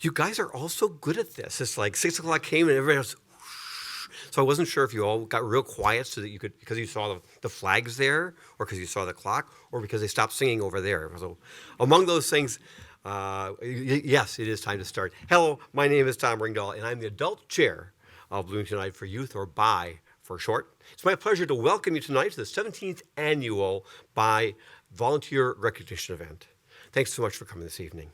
You guys are also good at this. It's like 6 o'clock came and everybody was, so I wasn't sure if you all got real quiet so that you could, because you saw the flags there, or because you saw the clock, or because they stopped singing over there. So among those things, yes, it is time to start. Hello, my name is Tom Ringdahl, and I'm the adult chair of Bloomington United for Youth, or BEC for short. It's my pleasure to welcome you tonight to the 17th annual BEC Volunteer Recognition Event. Thanks so much for coming this evening.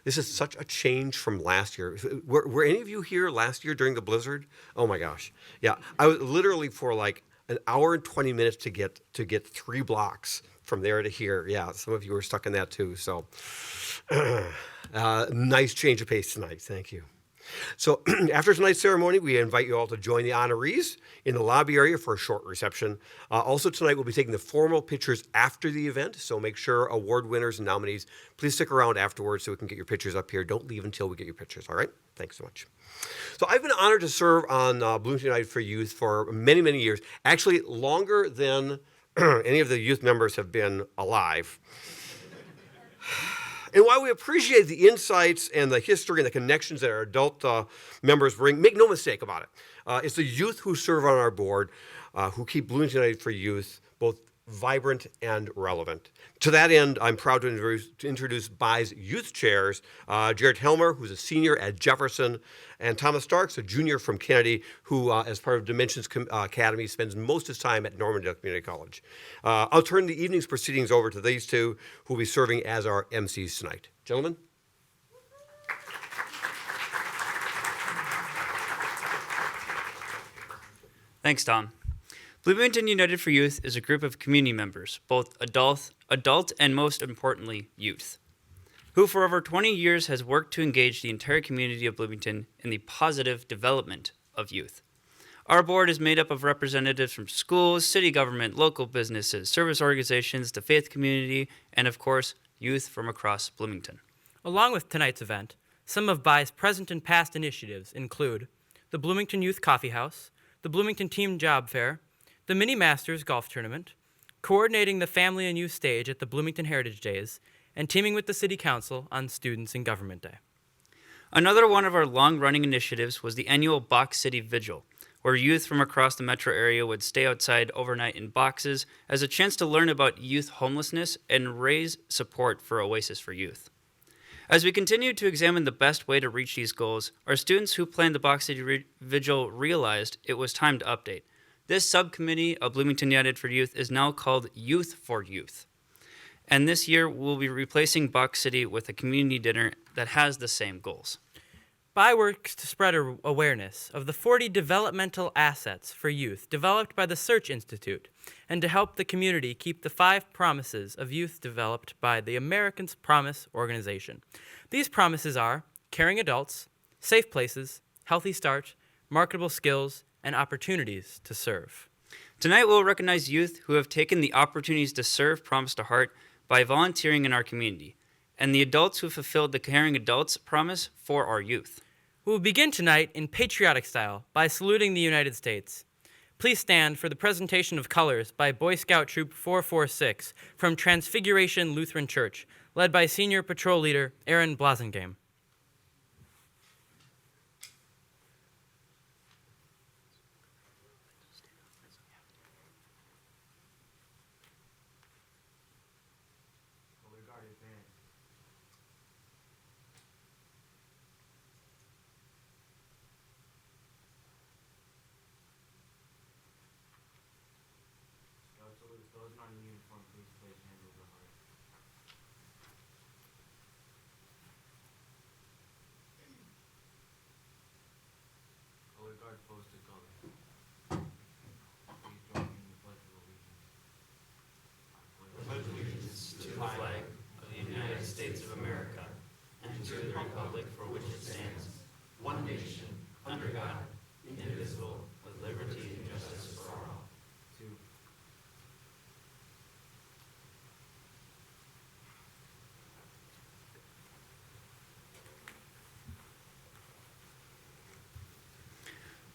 This is such a change from last year. Were any of you here last year during the blizzard? Oh my gosh. Yeah, I was literally for like an hour and 20 minutes to get 3 blocks from there to here. Yeah, some of you were stuck in that too. So nice change of pace tonight. Thank you. So after tonight's ceremony, we invite you all to join the honorees in the lobby area for a short reception. Also tonight, we'll be taking the formal pictures after the event, so make sure award winners and nominees, please stick around afterwards so we can get your pictures up here. Don't leave until we get your pictures, all right? Thanks so much. So I've been honored to serve on Bloomington United for Youth for many, many years, actually longer than any of the youth members have been alive. And while we appreciate the insights and the history and the connections that our adult members bring, make no mistake about it. It's the youth who serve on our board who keep Bloomington United for Youth both vibrant and relevant. To that end, I'm proud to introduce BEC's youth chairs, Jared Helmer, who's a senior at Jefferson, and Thomas Starks, a junior from Kennedy, who, as part of Dimensions Academy, spends most of his time at Normandale Community College. I'll turn the evening's proceedings over to these two, who will be serving as our MCs tonight. Gentlemen? Thanks, Tom. Bloomington United for Youth is a group of community members, both adult and most importantly, youth, who for over 20 years has worked to engage the entire community of Bloomington in the positive development of youth. Our board is made up of representatives from schools, city government, local businesses, service organizations, the faith community, and of course, youth from across Bloomington. Along with tonight's event, some of BEC's present and past initiatives include the Bloomington Youth Coffee House, the Bloomington Team Job Fair, the Mini Masters Golf Tournament, coordinating the Family and Youth Stage at the Bloomington Heritage Days, and teaming with the City Council on Students in Government Day. Another one of our long-running initiatives was the annual BEC City Vigil, where youth from across the metro area would stay outside overnight in boxes as a chance to learn about youth homelessness and raise support for Oasis for Youth. As we continue to examine the best way to reach these goals, our students who planned the BEC City Vigil realized it was time to update. This subcommittee of Bloomington United for Youth is now called Youth for Youth. And this year, we'll be replacing BEC City with a community dinner that has the same goals. BEC works to spread awareness of the 40 developmental assets for youth developed by the Search Institute, and to help the community keep the 5 promises of youth developed by the Americans Promise organization. These promises are caring adults, safe places, healthy start, marketable skills, and opportunities to serve. Tonight, we'll recognize youth who have taken the opportunities to serve promise to heart by volunteering in our community, and the adults who fulfilled the caring adults promise for our youth. We will begin tonight in patriotic style by saluting the United States. Please stand for the presentation of colors by Boy Scout Troop 446 from Transfiguration Lutheran Church, led by Senior Patrol Leader Aaron Blasingame.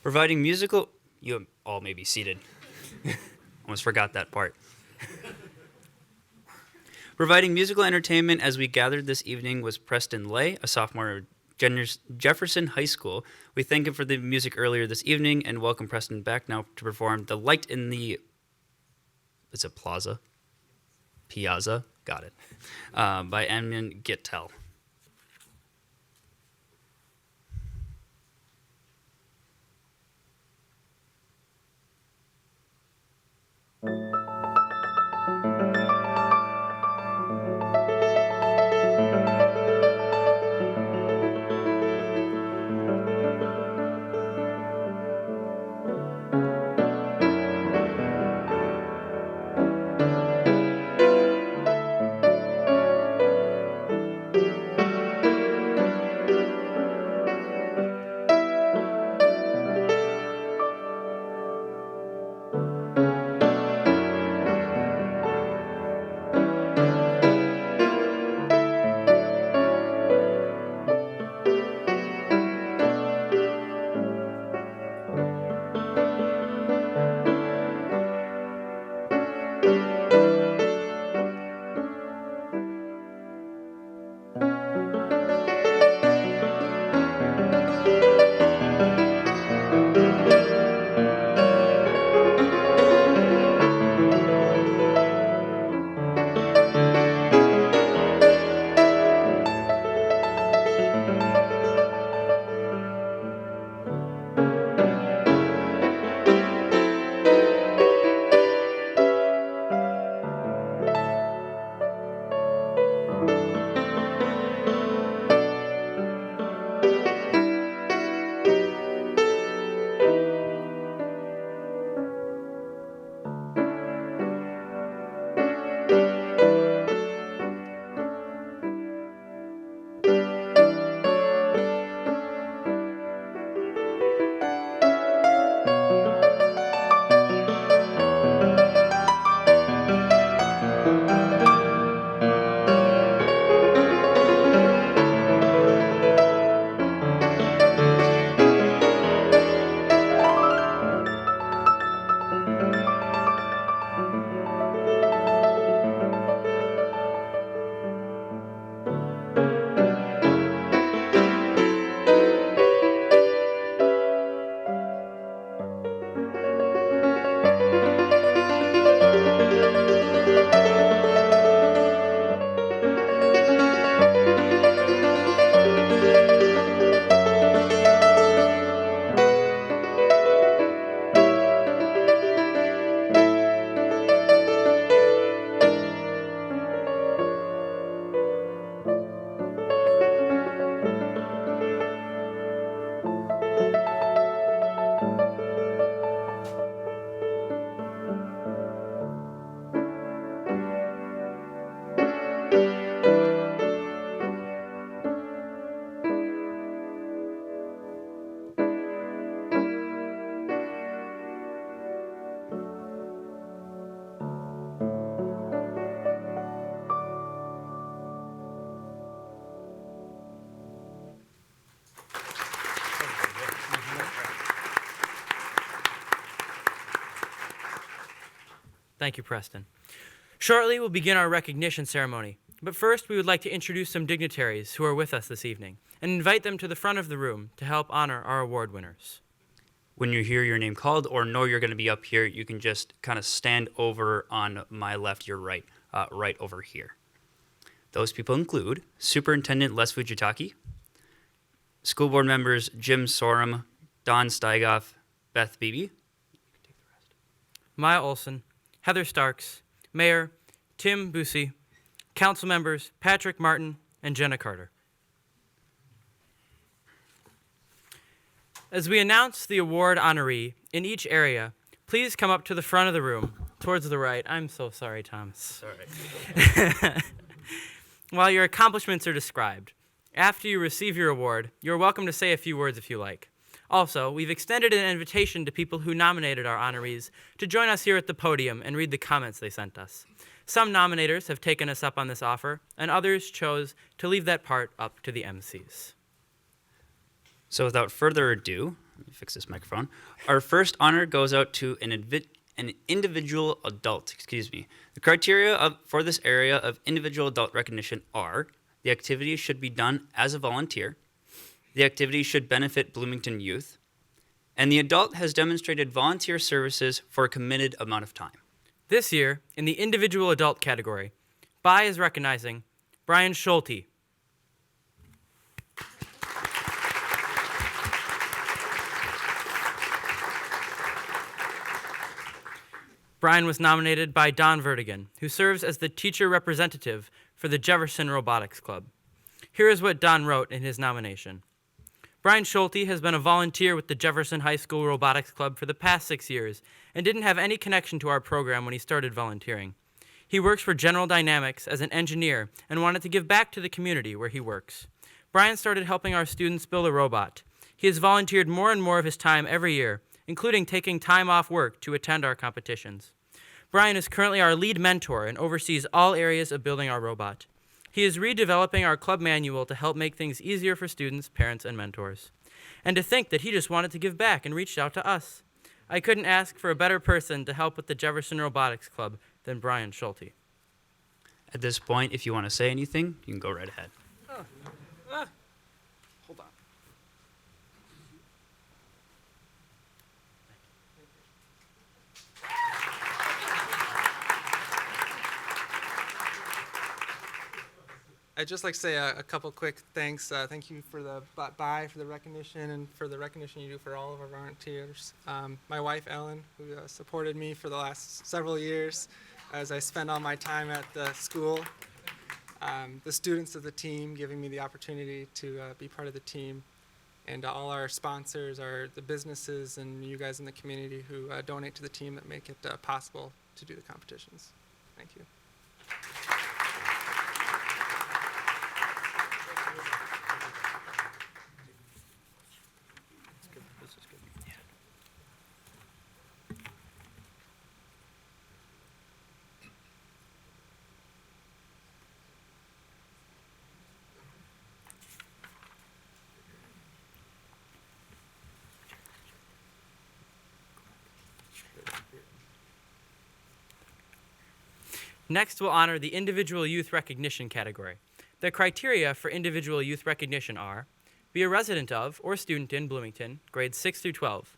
Providing musical, you all may be seated. Almost forgot that part. Providing musical entertainment as we gathered this evening was Preston Lay, a sophomore Jefferson High School. We thank him for the music earlier this evening and welcome Preston back now to perform The Light in the... Is it Plaza? Piazza? Got it. By Amnon Gittel. Thank you, Preston. Shortly, we'll begin our recognition ceremony. But first, we would like to introduce some dignitaries who are with us this evening and invite them to the front of the room to help honor our award winners. When you hear your name called or know you're going to be up here, you can just kind of stand over on my left, your right, right over here. Those people include Superintendent Les Fujitaki, School Board members Jim Sorum, Don Steigoff, Beth Beebe, Maya Olson, Heather Starks, Mayor Tim Busey, Council members Patrick Martin and Jenna Carter. As we announce the award honoree in each area, please come up to the front of the room, towards the right. I'm so sorry, Thomas. Sorry. While your accomplishments are described. After you receive your award, you're welcome to say a few words if you like. Also, we've extended an invitation to people who nominated our honorees to join us here at the podium and read the comments they sent us. Some nominators have taken us up on this offer, and others chose to leave that part up to the MCs. So without further ado, let me fix this microphone. Our first honor goes out to an individual adult, The criteria for this area of individual adult recognition are: the activity should be done as a volunteer, The activity should benefit Bloomington youth. And the adult has demonstrated volunteer services for a committed amount of time. This year, in the individual adult category, BI is recognizing Brian Schulte. Brian was nominated by Don Vertigan, who serves as the teacher representative for the Jefferson Robotics Club. Here is what Don wrote in his nomination. Brian Schulte has been a volunteer with the Jefferson High School Robotics Club for the past 6 years and didn't have any connection to our program when he started volunteering. He works for General Dynamics as an engineer and wanted to give back to the community where he works. Brian started helping our students build a robot. He has volunteered more and more of his time every year, including taking time off work to attend our competitions. Brian is currently our lead mentor and oversees all areas of building our robot. He is redeveloping our club manual to help make things easier for students, parents, and mentors. And to think that he just wanted to give back and reached out to us. I couldn't ask for a better person to help with the Jefferson Robotics Club than Brian Schulte. At this point, if you want to say anything, you can go right ahead. Hold on. I'd just like to say a couple quick thanks. Thank you for the BI for the recognition and for the recognition you do for all of our volunteers. My wife, Ellen, who supported me for the last several years as I spent all my time at the school. The students of the team giving me the opportunity to be part of the team. And all our sponsors, the businesses, and you guys in the community who donate to the team that make it possible to do the competitions. Thank you. Next, we'll honor the Individual Youth Recognition category. The criteria for Individual Youth Recognition are: be a resident of or student in Bloomington, grades 6 through 12.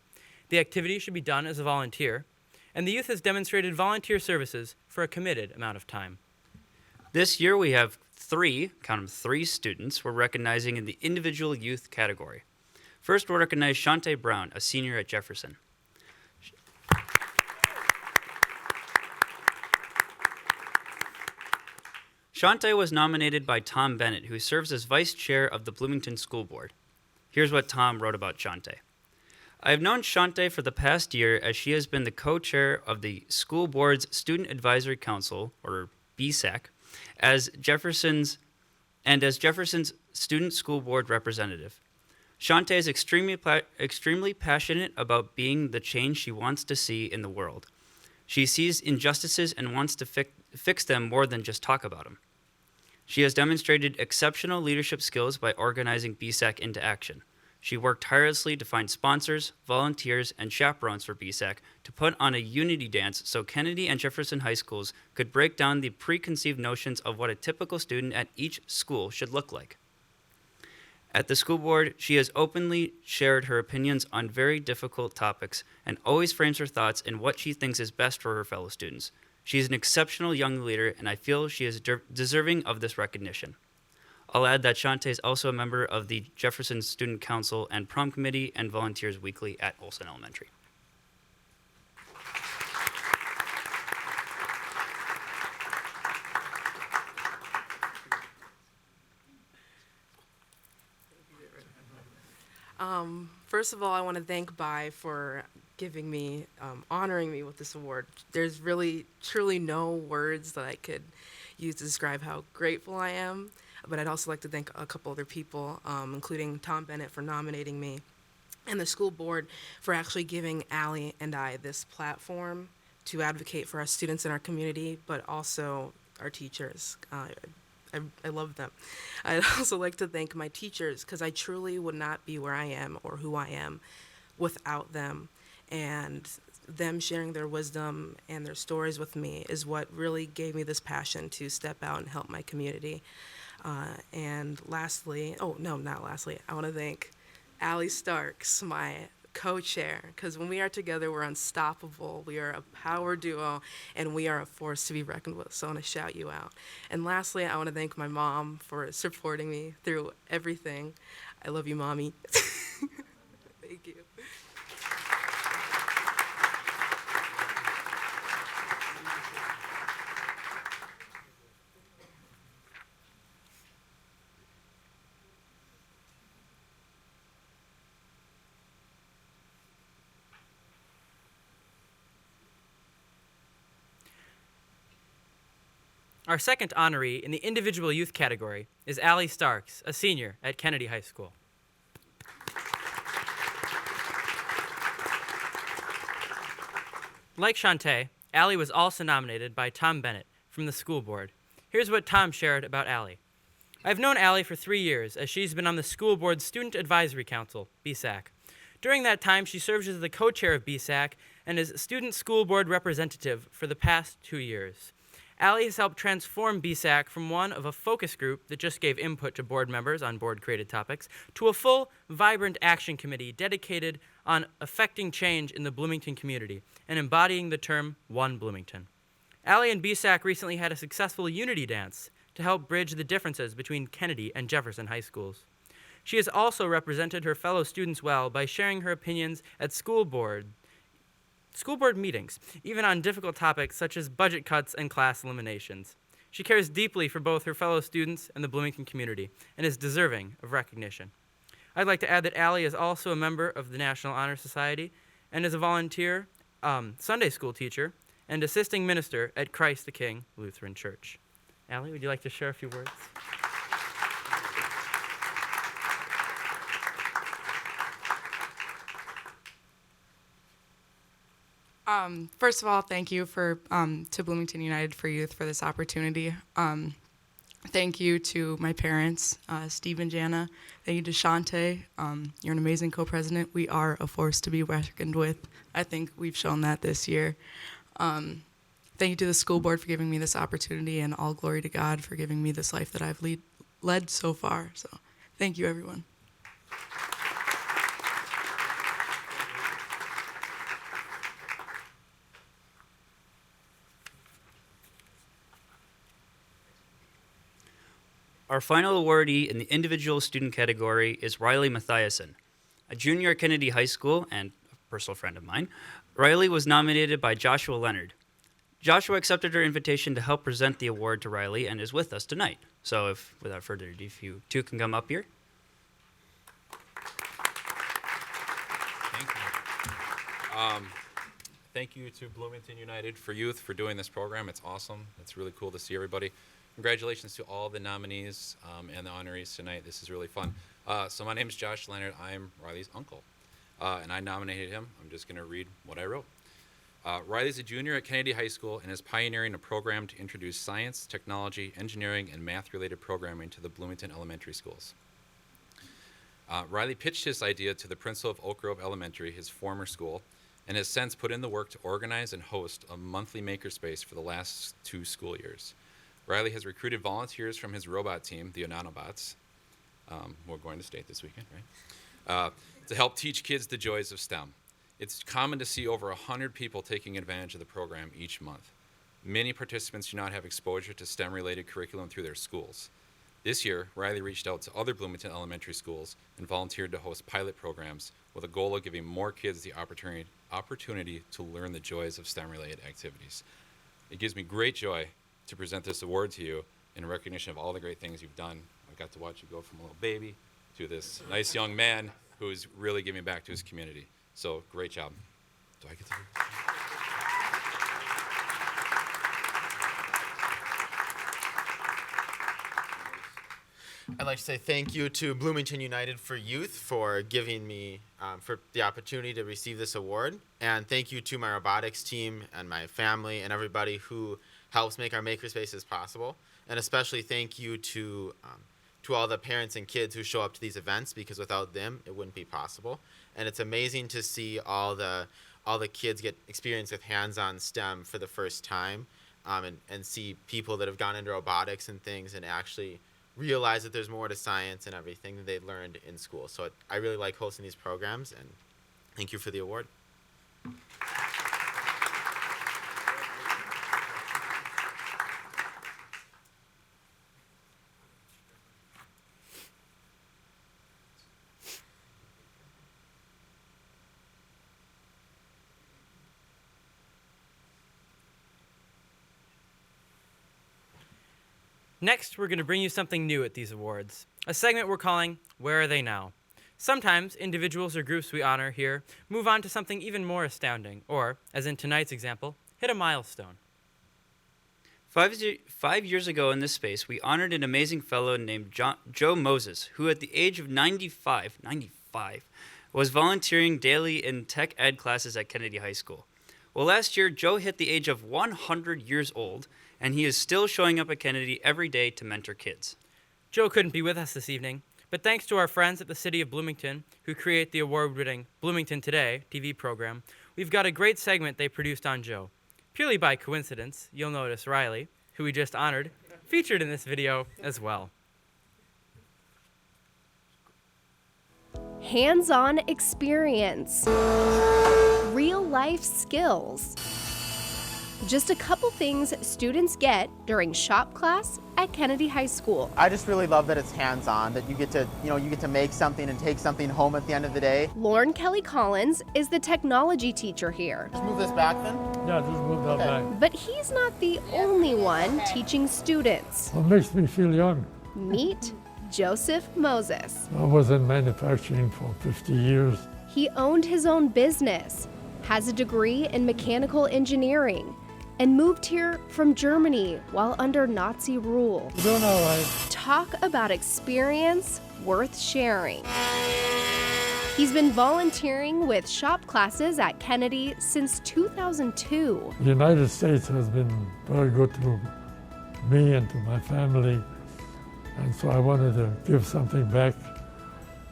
The activity should be done as a volunteer, and the youth has demonstrated volunteer services for a committed amount of time. This year we have three students we're recognizing in the individual youth category. First, we'll recognize Shante Brown, a senior at Jefferson. Shante was nominated by Tom Bennett, who serves as vice chair of the Bloomington School Board. Here's what Tom wrote about Shante. I have known Shante for the past year as she has been the co-chair of the school board's Student Advisory Council, or BEC, as Jefferson's student school board representative. Shante is extremely passionate about being the change she wants to see in the world. She sees injustices and wants to fix them more than just talk about them. She has demonstrated exceptional leadership skills by organizing BEC into action. She worked tirelessly to find sponsors, volunteers, and chaperones for BEC to put on a unity dance so Kennedy and Jefferson high schools could break down the preconceived notions of what a typical student at each school should look like. At the school board, she has openly shared her opinions on very difficult topics and always frames her thoughts in what she thinks is best for her fellow students. She is an exceptional young leader, and I feel she is deserving of this recognition. I'll add that Shante is also a member of the Jefferson Student Council and Prom Committee and volunteers weekly at Olson Elementary. First of all, I want to thank BI for giving me, honoring me with this award. There's really, truly no words that I could use to describe how grateful I am, but I'd also like to thank a couple other people, including Tom Bennett for nominating me, and the school board for actually giving Allie and I this platform to advocate for our students in our community, but also our teachers. I love them. I'd also like to thank my teachers, because I truly would not be where I am or who I am without them. And them sharing their wisdom and their stories with me is what really gave me this passion to step out and help my community. And lastly, oh no, not lastly, I want to thank Allie Starks, my co-chair, because when we are together, we're unstoppable. We are a power duo, and we are a force to be reckoned with. So I want to shout you out. And lastly, I want to thank my mom for supporting me through everything. I love you, Mommy. Thank you. Our second honoree in the individual youth category is Allie Starks, a senior at Kennedy High School. Like Shantae, Allie was also nominated by Tom Bennett from the school board. Here's what Tom shared about Allie. I've known Allie for 3 years as she's been on the school board's Student Advisory Council, BEC-TV. During that time, she served as the co-chair of BEC-TV and as student school board representative for the past 2 years. Allie has helped transform BEC-TV from one of a focus group that just gave input to board members on board-created topics to a full, vibrant action committee dedicated on affecting change in the Bloomington community and embodying the term One Bloomington. Allie and BEC-TV recently had a successful unity dance to help bridge the differences between Kennedy and Jefferson high schools. She has also represented her fellow students well by sharing her opinions at school board meetings, even on difficult topics such as budget cuts and class eliminations. She cares deeply for both her fellow students and the Bloomington community and is deserving of recognition. I'd like to add that Allie is also a member of the National Honor Society and is a volunteer Sunday school teacher and assisting minister at Christ the King Lutheran Church. Allie, would you like to share a few words? First of all, thank you to Bloomington United for Youth for this opportunity. Thank you to my parents, Steve and Jana. Thank you to Shantae. You're an amazing co-president. We are a force to be reckoned with. I think we've shown that this year. Thank you to the school board for giving me this opportunity, and all glory to God for giving me this life that I've led so far. So thank you, everyone. Our final awardee in the individual student category is Riley Mathiasen, a junior at Kennedy High School and a personal friend of mine. Riley was nominated by Joshua Leonard. Joshua accepted our invitation to help present the award to Riley and is with us tonight. So without further ado, if you two can come up here. Thank you. Thank you to Bloomington United for Youth for doing this program. It's awesome. It's really cool to see everybody. Congratulations to all the nominees and the honorees tonight. This is really fun. So my name is Josh Leonard. I'm Riley's uncle, and I nominated him. I'm just going to read what I wrote. Riley's a junior at Kennedy High School and is pioneering a program to introduce science, technology, engineering, and math-related programming to the Bloomington elementary schools. Riley pitched his idea to the principal of Oak Grove Elementary, his former school, and has since put in the work to organize and host a monthly makerspace for the last 2 school years. Riley has recruited volunteers from his robot team, the Onanobots, we're going to state this weekend, right? To help teach kids the joys of STEM. It's common to see over 100 people taking advantage of the program each month. Many participants do not have exposure to STEM-related curriculum through their schools. This year, Riley reached out to other Bloomington elementary schools and volunteered to host pilot programs with a goal of giving more kids the opportunity to learn the joys of STEM-related activities. It gives me great joy to present this award to you in recognition of all the great things you've done. I got to watch you go from a little baby to this nice young man who's really giving back to his community. So great job. Do I get to? I'd like to say thank you to Bloomington United for Youth for giving me for the opportunity to receive this award. And thank you to my robotics team and my family and everybody who helps make our makerspaces possible. And especially thank you to all the parents and kids who show up to these events, because without them, it wouldn't be possible. And it's amazing to see all the kids get experience with hands-on STEM for the first time, and see people that have gone into robotics and things and actually realize that there's more to science and everything that they learned in school. So I really like hosting these programs, and thank you for the award. Next, we're going to bring you something new at these awards, a segment we're calling Where Are They Now? Sometimes individuals or groups we honor here move on to something even more astounding, or, as in tonight's example, hit a milestone. 5 years ago in this space, we honored an amazing fellow named Joe Moses, who at the age of 95, was volunteering daily in tech ed classes at Kennedy High School. Well, last year, Joe hit the age of 100 years old, and he is still showing up at Kennedy every day to mentor kids. Joe couldn't be with us this evening, but thanks to our friends at the City of Bloomington, who create the award-winning Bloomington Today TV program, we've got a great segment they produced on Joe. Purely by coincidence, you'll notice Riley, who we just honored, featured in this video as well. Hands-on experience, real-life skills. Just a couple things students get during shop class at Kennedy High School. I just really love that it's hands-on, that you get to make something and take something home at the end of the day. Lauren Kelly Collins is the technology teacher here. Let's move this back then. Yeah, just move that back. But he's not the only one teaching students. It makes me feel young. Meet Joseph Moses. I was in manufacturing for 50 years. He owned his own business, has a degree in mechanical engineering, and moved here from Germany while under Nazi rule. You're doing all right. Talk about experience worth sharing. He's been volunteering with shop classes at Kennedy since 2002. The United States has been very good to me and to my family, and so I wanted to give something back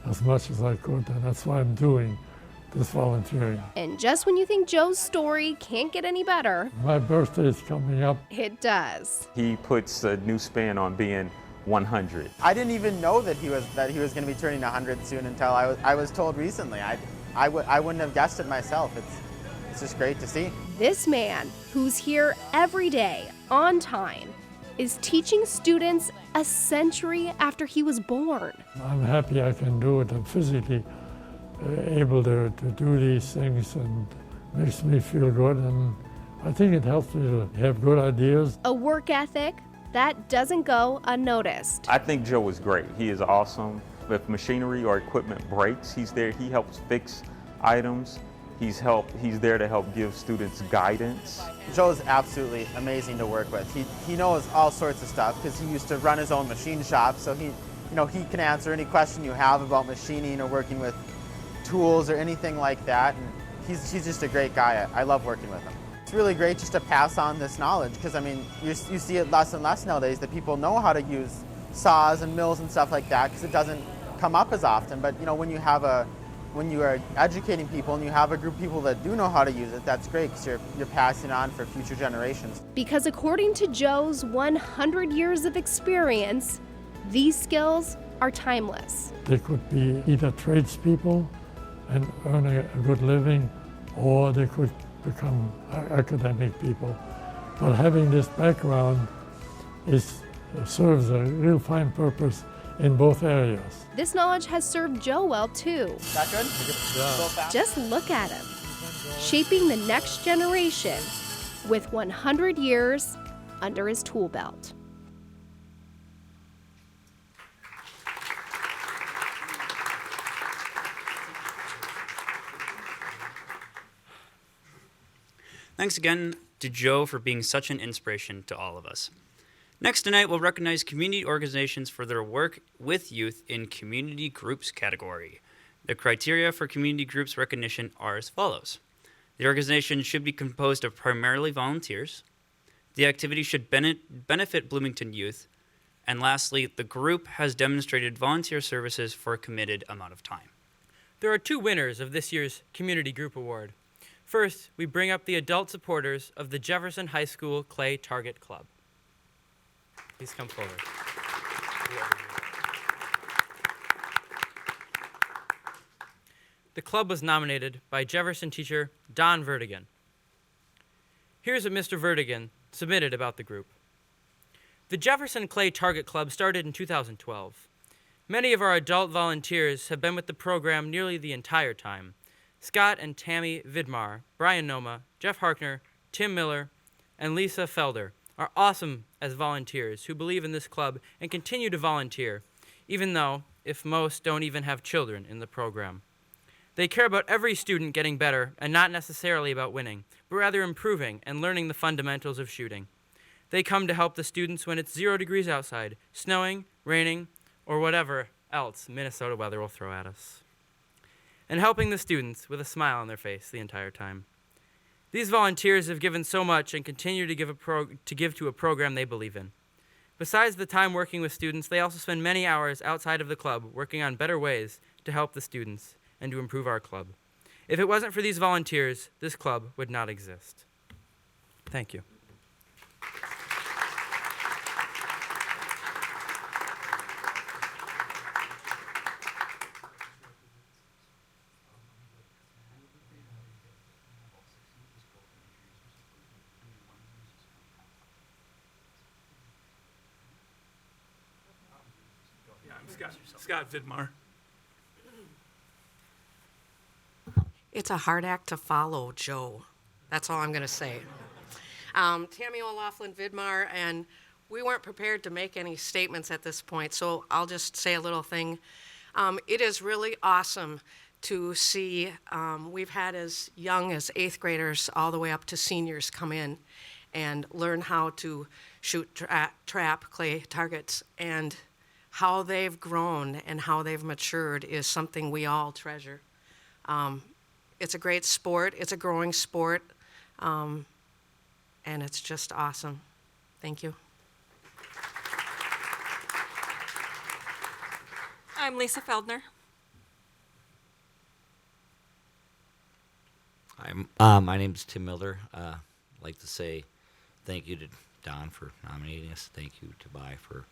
as much as I could, and that's why I'm doing this volunteering. And just when you think Joe's story can't get any better, My birthday is coming up. it does. He puts a new spin on being 100. I didn't even know that he was going to be turning 100 soon until I was told recently. I wouldn't have guessed it myself. It's just great to see. This man, who's here every day, on time, is teaching students a century after he was born. I'm happy I can do it. I'm physically able to do these things, and makes me feel good, and I think it helps me to have good ideas. A work ethic that doesn't go unnoticed. I think Joe is great. He is awesome. If machinery or equipment breaks, he's there. He helps fix items. He's there to help give students guidance. Joe's absolutely amazing to work with. He knows all sorts of stuff because he used to run his own machine shop, so he can answer any question you have about machining or working with tools or anything like that. And he's just a great guy. I love working with him. It's really great just to pass on this knowledge because, I mean, you see it less and less nowadays that people know how to use saws and mills and stuff like that because it doesn't come up as often. But, when you are educating people and you have a group of people that do know how to use it, that's great because you're passing on for future generations. Because according to Joe's 100 years of experience, these skills are timeless. They could be either tradespeople and earn a good living, or they could become academic people. But having this background serves a real fine purpose in both areas. This knowledge has served Joe well too. Is that good? Yeah. Just look at him, shaping the next generation with 100 years under his tool belt. Thanks again to Joe for being such an inspiration to all of us. Next tonight, we'll recognize community organizations for their work with youth in community groups category. The criteria for community groups recognition are as follows. The organization should be composed of primarily volunteers. The activity should benefit Bloomington youth. And lastly, the group has demonstrated volunteer services for a committed amount of time. There are two winners of this year's Community Group Award. First, we bring up the adult supporters of the Jefferson High School Clay Target Club. Please come forward. The club was nominated by Jefferson teacher Don Vertigan. Here's what Mr. Vertigan submitted about the group. The Jefferson Clay Target Club started in 2012. Many of our adult volunteers have been with the program nearly the entire time. Scott and Tammy Vidmar, Brian Noma, Jeff Harkner, Tim Miller, and Lisa Felder are awesome as volunteers who believe in this club and continue to volunteer, even though, if most, don't even have children in the program. They care about every student getting better and not necessarily about winning, but rather improving and learning the fundamentals of shooting. They come to help the students when it's 0 degrees outside, snowing, raining, or whatever else Minnesota weather will throw at us. And helping the students with a smile on their face the entire time. These volunteers have given so much and continue to give to a program they believe in. Besides the time working with students, they also spend many hours outside of the club working on better ways to help the students and to improve our club. If it wasn't for these volunteers, this club would not exist. Thank you. Scott Vidmar. It's a hard act to follow, Joe. That's all I'm going to say. Tammy O'Laughlin Vidmar, and we weren't prepared to make any statements at this point, so I'll just say a little thing. It is really awesome to see, we've had as young as 8th graders all the way up to seniors come in and learn how to shoot trap clay targets, and how they've grown and how they've matured is something we all treasure. It's a great sport, it's a growing sport, and it's just awesome. Thank you. I'm Lisa Feldner. My name's Tim Miller. I'd like to say thank you to Don for nominating us. Thank you to Bai for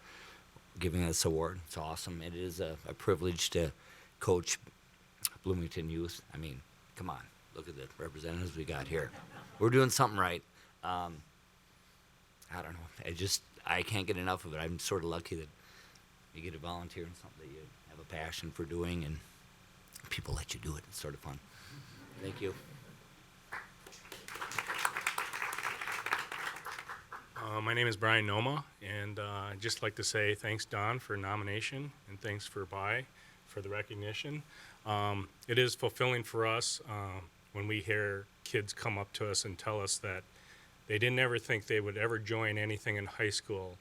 giving us this award. It's awesome. It is a privilege to coach Bloomington youth. I mean, come on, look at the representatives we got here. We're doing something right. I don't know. I can't get enough of it. I'm sort of lucky that you get to volunteer in something that you have a passion for doing, and people let you do it. It's sort of fun. Thank you. My name is Brian Noma, and I'd just like to say thanks, Don, for nomination, and thanks for Bai for the recognition. It is fulfilling for us when we hear kids come up to us and tell us that they didn't ever think they would ever join anything in high school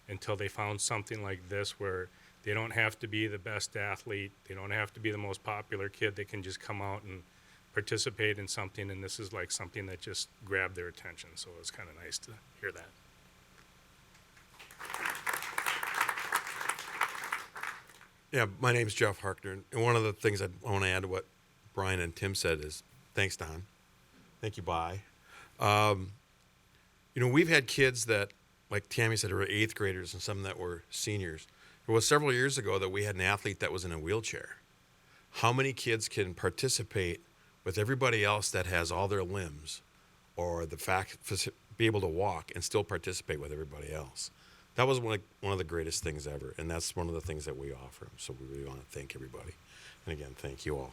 until they found something like this, where they don't have to be the best athlete, they don't have to be the most popular kid, they can just come out and participate in something, and this is like something that just grabbed their attention, so it was kind of nice to hear that. Yeah, my name's Jeff Harkner, and one of the things I want to add to what Brian and Tim said is, thanks, Don. Thank you, Bai. We've had kids that, like Tammy said, were 8th graders and some that were seniors. It was several years ago that we had an athlete that was in a wheelchair. How many kids can participate with everybody else that has all their limbs, or be able to walk and still participate with everybody else? That was one of the greatest things ever, and that's one of the things that we offer. So we really want to thank everybody. And again, thank you all.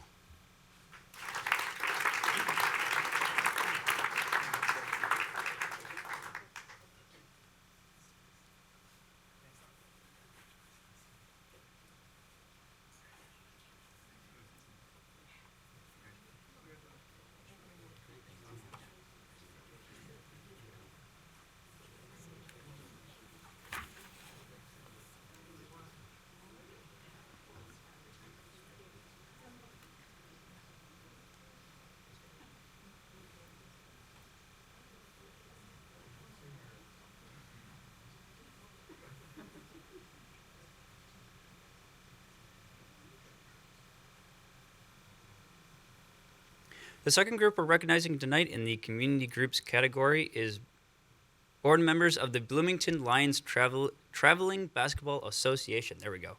The second group we're recognizing tonight in the community groups category is Board members of the Bloomington Lions Traveling Basketball Association. There we go.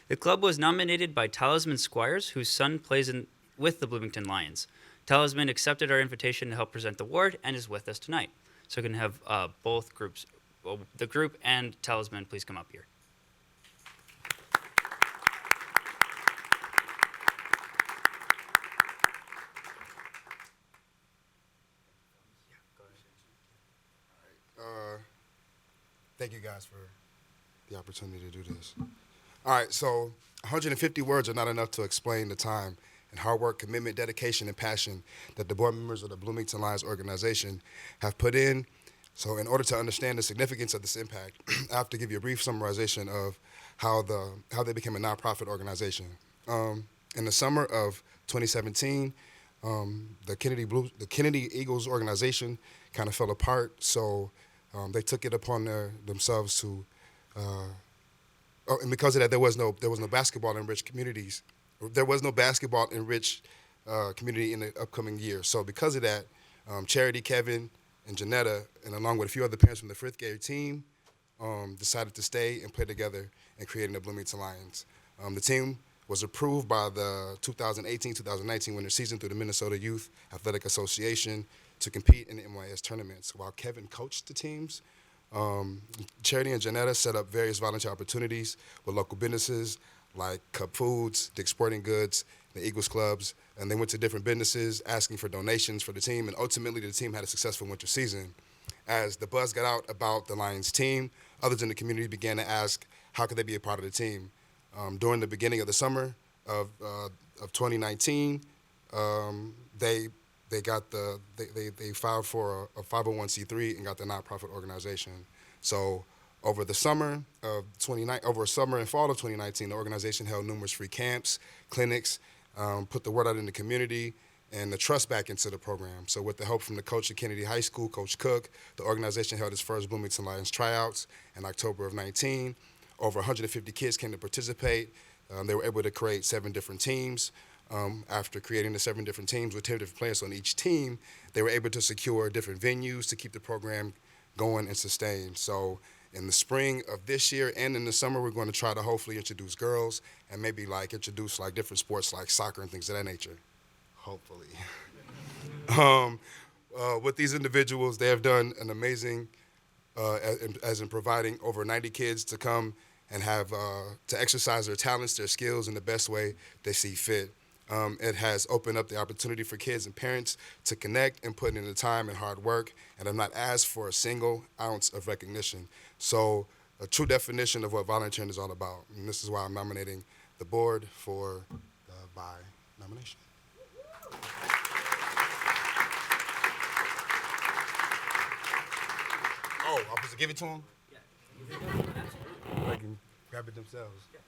The club was nominated by Talisman Squires, whose son plays with the Bloomington Lions. Talisman accepted our invitation to help present the award and is with us tonight. So we can have both groups, the group and Talisman, please come up here. Thank you guys for the opportunity to do this. All right, so 150 words are not enough to explain the time and hard work, commitment, dedication, and passion that the board members of the Bloomington Lions organization have put in. So in order to understand the significance of this impact, I have to give you a brief summarization of how they became a nonprofit organization. In the summer of 2017, the Kennedy Eagles organization kind of fell apart, so they took it upon themselves to, and because of that, there was no basketball-enriched communities. There was no basketball-enriched community in the upcoming year. So because of that, Charity, Kevin, and Janetta, and along with a few other parents from the fifth grade team, decided to stay and play together and creating the Bloomington Lions. The team was approved by the 2018-2019 winter season through the Minnesota Youth Athletic Association to compete in the MYS tournaments. While Kevin coached the teams, Charity and Janetta set up various volunteer opportunities with local businesses like Cup Foods, Dick's Sporting Goods, the Eagles clubs, and they went to different businesses asking for donations for the team, and ultimately the team had a successful winter season. As the buzz got out about the Lions team, others in the community began to ask how could they be a part of the team. During the beginning of the summer of 2019, they filed for a 501c3 and got the nonprofit organization. So over the summer of summer and fall of 2019, the organization held numerous free camps, clinics, put the word out in the community, and the trust back into the program. So with the help from the coach at Kennedy High School, Coach Cook, the organization held its first Bloomington Lions tryouts in October of 19. Over 150 kids came to participate. They were able to create 7 different teams. After creating the 7 different teams with 10 different players on each team, they were able to secure different venues to keep the program going and sustained. So in the spring of this year and in the summer, we're going to try to hopefully introduce girls and maybe introduce different sports like soccer and things of that nature. Hopefully. With these individuals, they have done an amazing, as in providing over 90 kids to come and have to exercise their talents, their skills in the best way they see fit. It has opened up the opportunity for kids and parents to connect and put in the time and hard work, and have not asked for a single ounce of recognition. So a true definition of what volunteering is all about. And this is why I'm nominating the board for the by nomination. Oh, I'm supposed to give it to them? Yeah. They can grab it themselves. Yeah.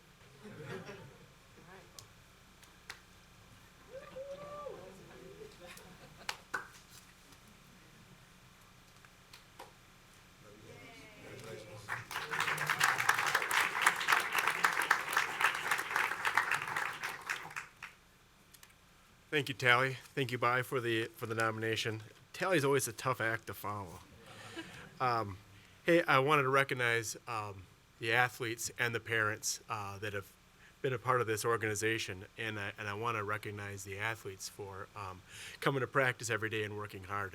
Thank you, Tally. Thank you, Bai, for the nomination. Tally's always a tough act to follow. Hey, I wanted to recognize the athletes and the parents that have been a part of this organization, and I want to recognize the athletes for coming to practice every day and working hard.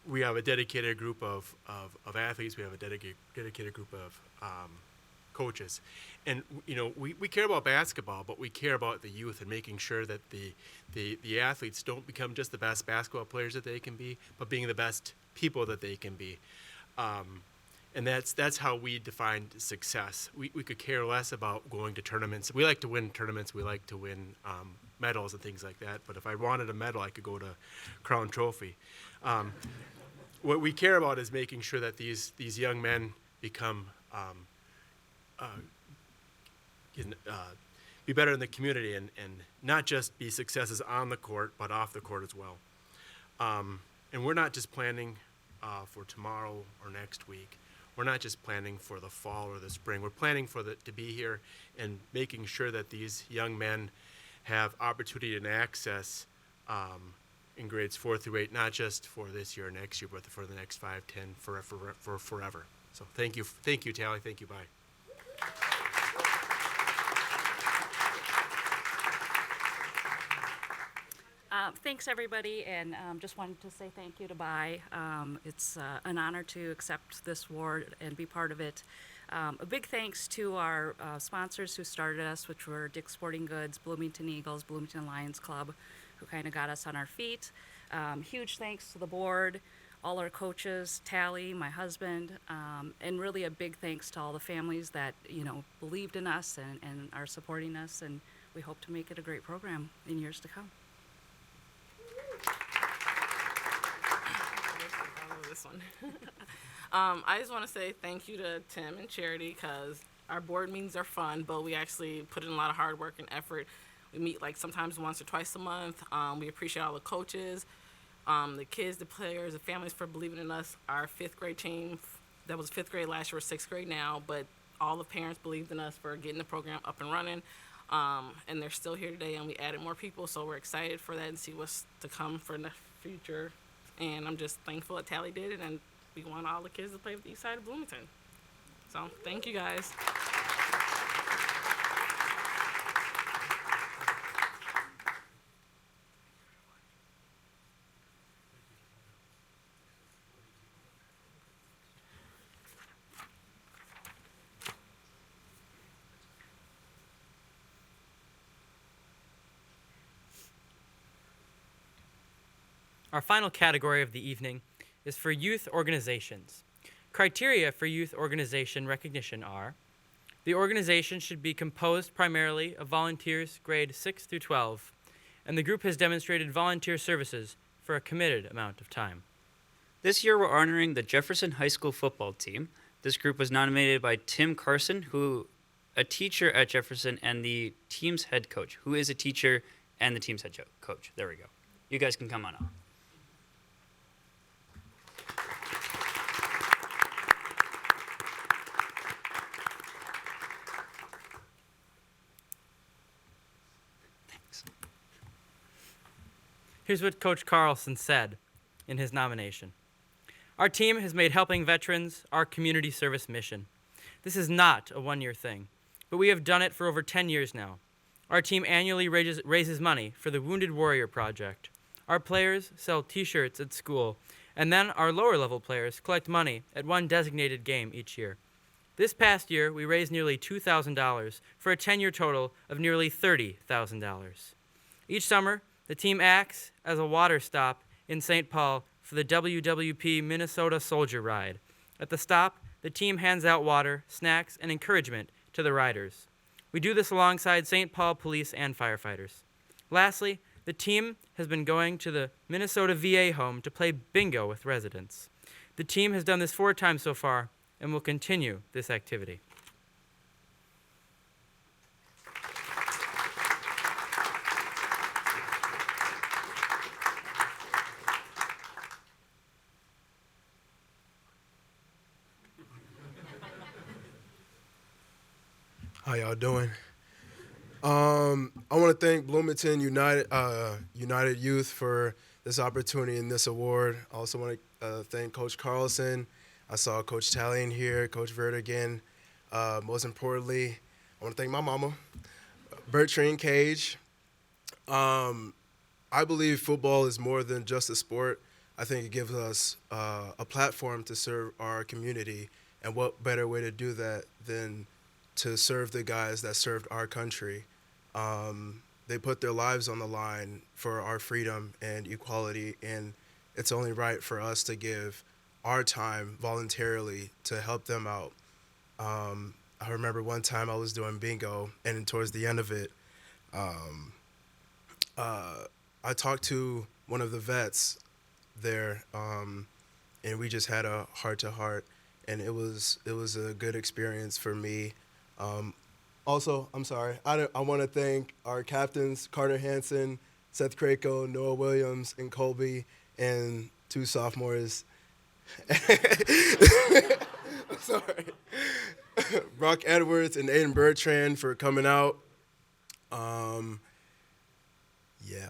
We have a dedicated group of athletes. We have a dedicated group of coaches, and we care about basketball, but we care about the youth and making sure that the athletes don't become just the best basketball players that they can be, but being the best people that they can be. And that's how we define success. We could care less about going to tournaments. We like to win tournaments. We like to win medals and things like that. But if I wanted a medal, I could go to Crown Trophy. What we care about is making sure that these young men become be better in the community and not just be successes on the court, but off the court as well. And we're not just planning for tomorrow or next week. We're not just planning for the fall or the spring. We're planning to be here and making sure that these young men have opportunity and access in grades 4 through 8, not just for this year or next year, but for the next 5, 10, for forever. So thank you, Tally, thank you, bye. Thanks, everybody, and just wanted to say thank you to Bai. It's an honor to accept this award and be part of it. A big thanks to our sponsors who started us, which were Dick's Sporting Goods, Bloomington Eagles, Bloomington Lions Club, who kind of got us on our feet. Huge thanks to the board, all our coaches, Tally, my husband, and really a big thanks to all the families that, believed in us and are supporting us, and we hope to make it a great program in years to come. This one. I just want to say thank you to Tim and Charity, because our board meetings are fun, but we actually put in a lot of hard work and effort. We meet like sometimes once or twice a month. We appreciate all the coaches, the kids, the players, the families for believing in us. Our 5th grade team, that was 5th grade last year, we're 6th grade now, but all the parents believed in us for getting the program up and running. And they're still here today, and we added more people, so we're excited for that and see what's to come for the future. And I'm just thankful that Tally did it, and we want all the kids to play with the east side of Bloomington. So thank you, guys. Our final category of the evening is for youth organizations. Criteria for youth organization recognition are: the organization should be composed primarily of volunteers grade 6 through 12, and the group has demonstrated volunteer services for a committed amount of time. This year we're honoring the Jefferson High School football team. This group was nominated by Tim Carson, who a teacher at Jefferson and the team's head coach, who is a teacher and the team's head coach. There we go. You guys can come on up. Here's what Coach Carlson said in his nomination. Our team has made helping veterans our community service mission. This is not a one-year thing, but we have done it for over 10 years now. Our team annually raises money for the Wounded Warrior Project. Our players sell t-shirts at school, and then our lower-level players collect money at one designated game each year. This past year, we raised nearly $2,000 for a 10-year total of nearly $30,000. Each summer, the team acts as a water stop in St. Paul for the WWP Minnesota Soldier Ride. At the stop, the team hands out water, snacks, and encouragement to the riders. We do this alongside St. Paul police and firefighters. Lastly, the team has been going to the Minnesota VA home to play bingo with residents. The team has done this 4 times so far and will continue this activity. How y'all doing? I want to thank Bloomington United Youth for this opportunity and this award. I also want to thank Coach Carlson. I saw Coach Tally in here, Coach Vertigan. Most importantly, I want to thank my mama, Bertrand Cage. I believe football is more than just a sport. I think it gives us a platform to serve our community, and what better way to do that than to serve the guys that served our country. They put their lives on the line for our freedom and equality, and it's only right for us to give our time voluntarily to help them out. I remember one time I was doing bingo, and towards the end of it, I talked to one of the vets there, and we just had a heart-to-heart, and it was a good experience for me. Also, I'm sorry, I want to thank our captains, Carter Hansen, Seth Krako, Noah Williams, and Colby, and 2 sophomores. Sorry. Brock Edwards and Aiden Bertrand for coming out. Yeah.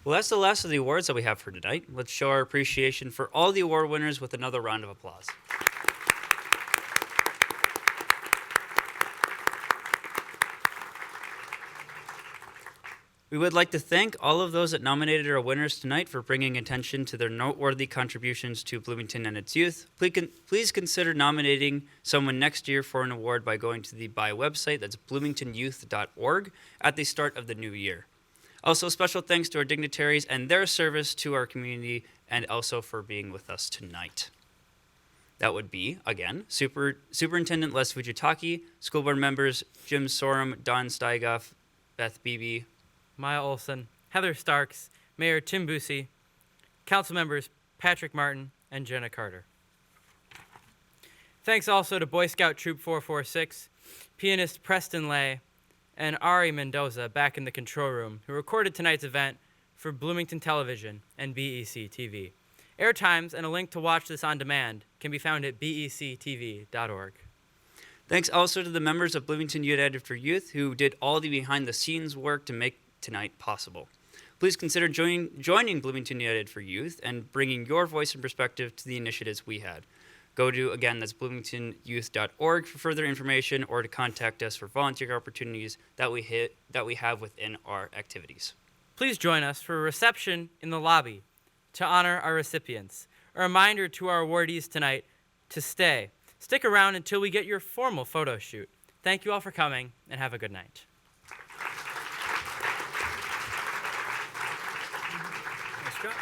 Well, that's the last of the awards that we have for tonight. Let's show our appreciation for all the award winners with another round of applause. We would like to thank all of those that nominated our winners tonight for bringing attention to their noteworthy contributions to Bloomington and its youth. Please consider nominating someone next year for an award by going to the BEC website, that's bloomingtonyouth.org, at the start of the new year. Also, special thanks to our dignitaries and their service to our community, and also for being with us tonight. That would be, again, Superintendent Les Fujitaki, school board members Jim Sorum, Don Steigoff, Beth Beebe, Maya Olson, Heather Starks, Mayor Tim Busey, council members Patrick Martin and Jenna Carter. Thanks also to Boy Scout Troop 446, pianist Preston Lay, and Ari Mendoza back in the control room, who recorded tonight's event for Bloomington Television and BEC-TV. Air times and a link to watch this on demand can be found at BEC-TV.org. Thanks also to the members of Bloomington United for Youth who did all the behind-the-scenes work to make tonight possible. Please consider joining Bloomington United for Youth and bringing your voice and perspective to the initiatives we had. Go to, again, that's bloomingtonyouth.org for further information or to contact us for volunteer opportunities that we have within our activities. Please join us for a reception in the lobby to honor our recipients. A reminder to our awardees tonight to stay. Stick around until we get your formal photo shoot. Thank you all for coming, and have a good night. Nice job.